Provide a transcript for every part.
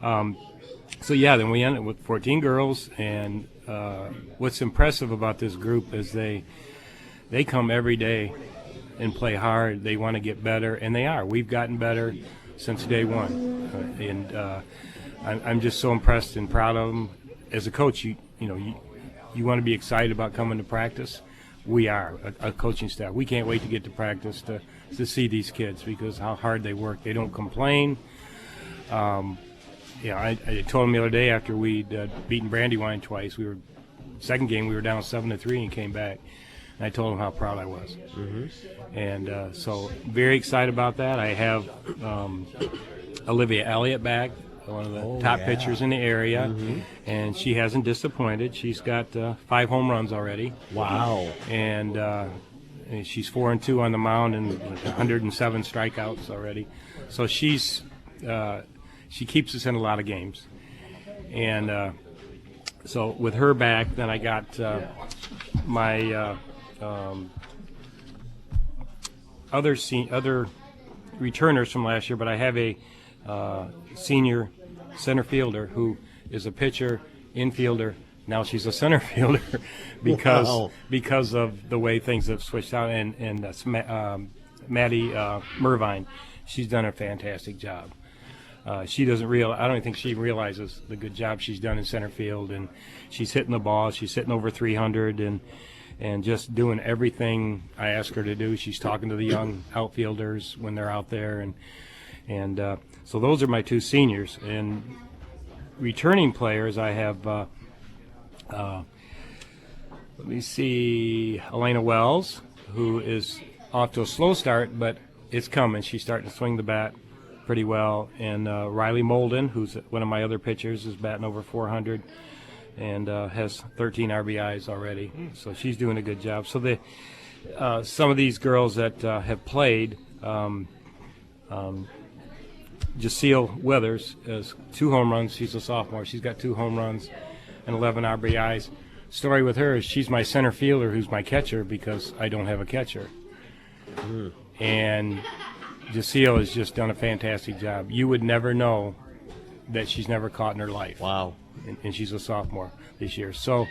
So yeah, then we ended with 14 girls, and what's impressive about this group is they come every day and play hard. They want to get better, and they are. We've gotten better since day one, I'm just so impressed and proud of them. As a coach, you want to be excited about coming to practice. We are a coaching staff. We can't wait to get to practice to see these kids because how hard they work. They don't complain. I told them the other day after we'd beaten Brandywine twice. Second game we were down 7-3 and came back. And I told them how proud I was. Mm-hmm. And so very excited about that. I have Olivia Elliott back, one of the top pitchers in the area, and she hasn't disappointed. She's got 5 home runs already. Wow. And she's 4-2 on the mound and 107 strikeouts already. So she keeps us in a lot of games. And so with her back, then I got my other returners from last year, but I have a senior center fielder who is a pitcher, infielder. Now she's a center fielder because of the way things have switched out. And that's Maddie Mervine. She's done a fantastic job. She doesn't I don't think she realizes the good job she's done in center field, and she's hitting the ball. She's hitting over 300 and just doing everything I ask her to do. She's talking to the young outfielders when they're out there, and so those are my 2 seniors. And returning players, I have let me see, Elena Wells, who is off to a slow start, but it's coming. She's starting to swing the bat pretty well. And Riley Molden, who's one of my other pitchers, is batting over 400 and has 13 RBIs already. So she's doing a good job. So some of these girls that have played, Jaceel Weathers has 2 home runs. She's a sophomore. She's got 2 home runs and 11 RBIs. Story with her is she's my center fielder who's my catcher because I don't have a catcher. And Jaceel has just done a fantastic job. You would never know that she's never caught in her life. Wow. And she's a sophomore this year. So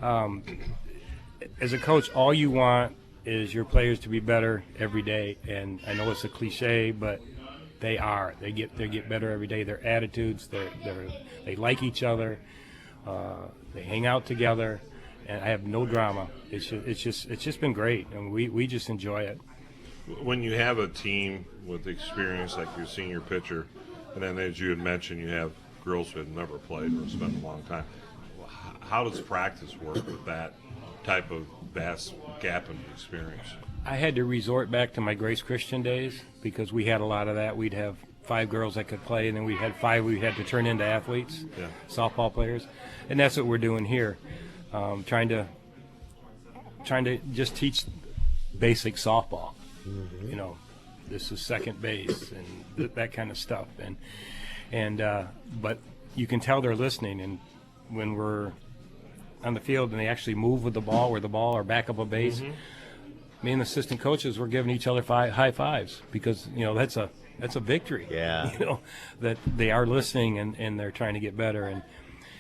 as a coach, all you want is your players to be better every day. And I know it's a cliche, but they are. They get better every day. Their attitudes, they like each other. They hang out together, and I have no drama. It's just been great, and we just enjoy it. When you have a team with experience like your senior pitcher, and then as you had mentioned, you have girls who have never played or spent a long time, how does practice work with that type of vast gap in experience? I had to resort back to my Grace Christian days because we had a lot of that. We'd have 5 girls that could play, and then we had 5 we had to turn into athletes, softball players, and that's what we're doing here, trying to just teach basic softball. You know, this is second base and that kind of stuff, and but you can tell they're listening, and when we're on the field and they actually move with the ball or back up a base, me and the assistant coaches were giving each other high fives because that's a victory. Yeah. That they are listening and they're trying to get better, and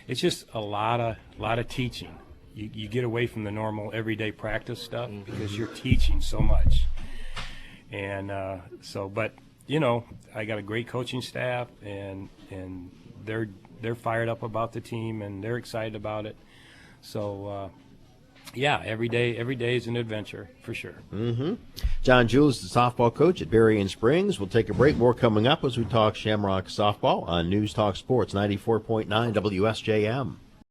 it's just a lot of teaching. You get away from the normal everyday practice stuff because you're teaching so much. And but I got a great coaching staff, and they're fired up about the team and they're excited about it. So every day is an adventure for sure. John Jules, the softball coach at Berrien Springs. We'll take a break. More coming up as we talk Shamrock softball on News Talk Sports 94.9 WSJM.